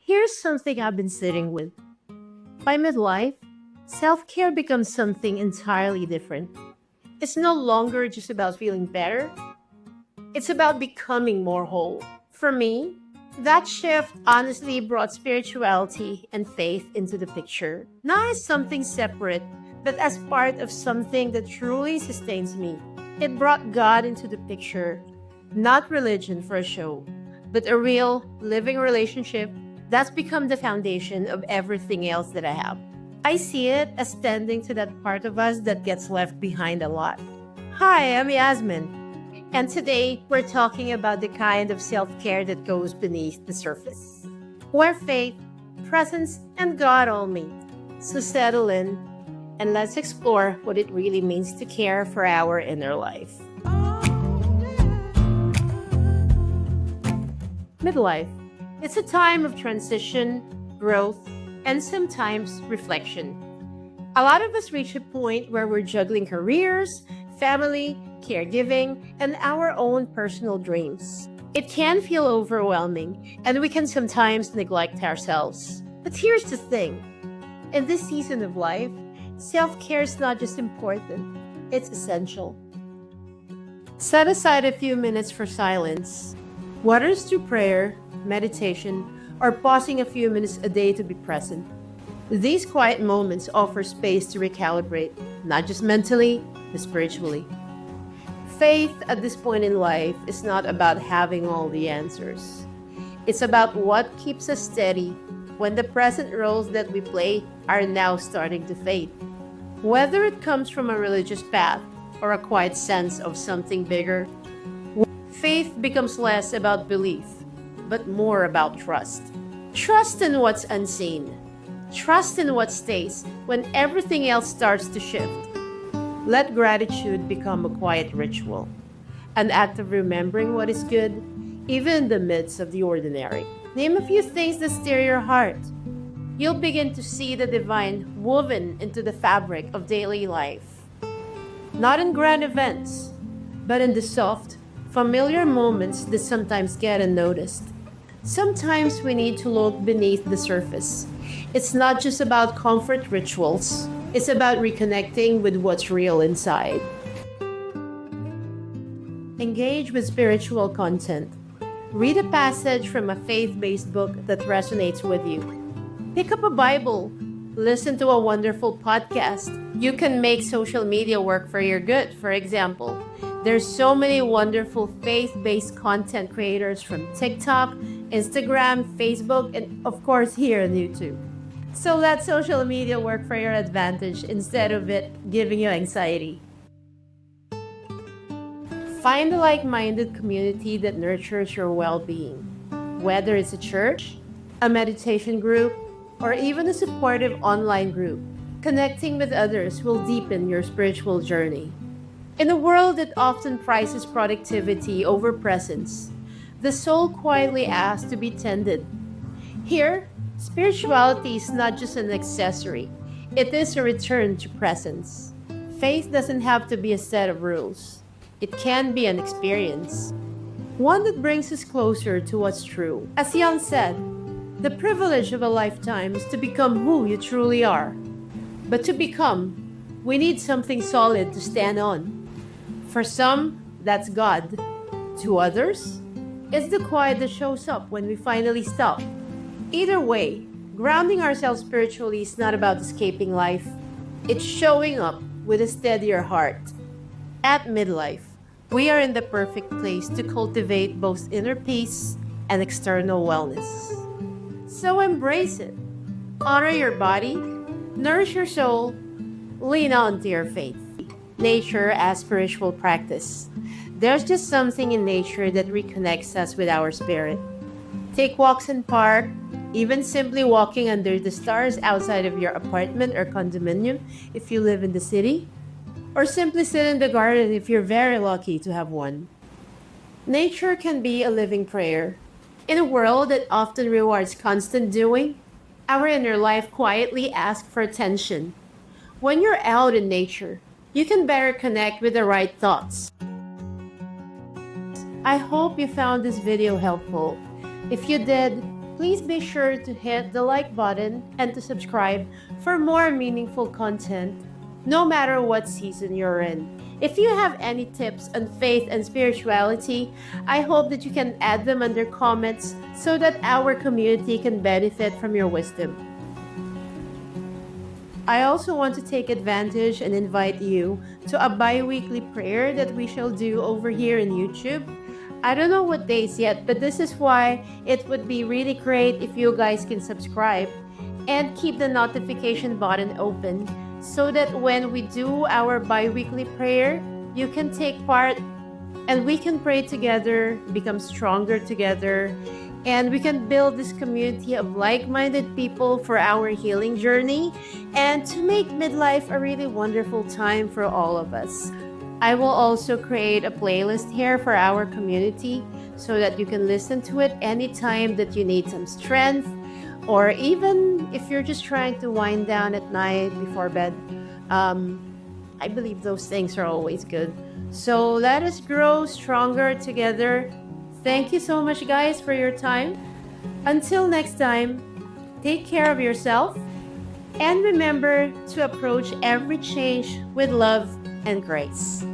Here's something I've been sitting with. By midlife, self care becomes something entirely different. It's no longer just about feeling better, it's about becoming more whole. For me, that shift honestly brought spirituality and faith into the picture, not as something separate, but as part of something that truly sustains me. It brought God into the picture, not religion for a show, but a real, living relationship that's become the foundation of everything else that I have. I see it as tending to that part of us that gets left behind a lot. Hi, I'm Yasmin, and today we're talking about the kind of self care that goes beneath the surface, where faith, presence, and God all meet. So settle in and let's explore what it really means to care for our inner life. Midlife. It's a time of transition, growth, and sometimes reflection. A lot of us reach a point where we're juggling careers, family, caregiving, and our own personal dreams. It can feel overwhelming, and we can sometimes neglect ourselves. But here's the thing, in this season of life, self care is not just important, it's essential. Set aside a few minutes for silence, whether it's through prayer, meditation, or pausing a few minutes a day to be present. These quiet moments offer space to recalibrate, not just mentally, but spiritually. Faith at this point in life is not about having all the answers. It's about what keeps us steady when the present roles that we play are now starting to fade. Whether it comes from a religious path or a quiet sense of something bigger, faith becomes less about belief, but more about trust. Trust in what's unseen. Trust in what stays when everything else starts to shift. Let gratitude become a quiet ritual, an act of remembering what is good, even in the midst of the ordinary. Name a few things that stir your heart. You'll begin to see the divine woven into the fabric of daily life. Not in grand events, but in the soft, familiar moments that sometimes get unnoticed. Sometimes we need to look beneath the surface. It's not just about comfort rituals, it's about reconnecting with what's real inside. Engage with spiritual content. Read a passage from a faith based book that resonates with you. Pick up a Bible. Listen to a wonderful podcast. You can make social media work for your good, for example. There's so many wonderful faith-based content creators from TikTok, Instagram, Facebook, and of course here on YouTube. So let social media work for your advantage instead of it giving you anxiety. Find a like-minded community that nurtures your well-being. Whether it's a church, a meditation group, or even a supportive online group, connecting with others will deepen your spiritual journey. In a world that often prizes productivity over presence, the soul quietly asks to be tended. Here, spirituality is not just an accessory, it is a return to presence. Faith doesn't have to be a set of rules, it can be an experience, one that brings us closer to what's true. As Jan said, the privilege of a lifetime is to become who you truly are. But to become, we need something solid to stand on. For some, that's God. To others, it's the quiet that shows up when we finally stop. Either way, grounding ourselves spiritually is not about escaping life. It's showing up with a steadier heart. At midlife, we are in the perfect place to cultivate both inner peace and external wellness. So embrace it. Honor your body, nourish your soul, lean on to your faith. Nature as spiritual practice. There's just something in nature that reconnects us with our spirit. Take walks in park, even simply walking under the stars outside of your apartment or condominium if you live in the city, or simply sit in the garden if you're very lucky to have one. Nature can be a living prayer. In a world that often rewards constant doing, our inner life quietly asks for attention. When you're out in nature, you can better connect with the right thoughts. I hope you found this video helpful. If you did, please be sure to hit the like button and to subscribe for more meaningful content, no matter what season you're in. If you have any tips on faith and spirituality, I hope that you can add them under comments so that our community can benefit from your wisdom. I also want to take advantage and invite you to a bi-weekly prayer that we shall do over here in YouTube. I don't know what days yet, but this is why it would be really great if you guys can subscribe and keep the notification button open so that when we do our bi-weekly prayer, you can take part and we can pray together, become stronger together, and we can build this community of like-minded people for our healing journey and to make midlife a really wonderful time for all of us. I will also create a playlist here for our community so that you can listen to it anytime that you need some strength, or even if you're just trying to wind down at night before bed. I believe those things are always good. So let us grow stronger together. Thank you so much, guys, for your time. Until next time, take care of yourself and remember to approach every change with love and grace.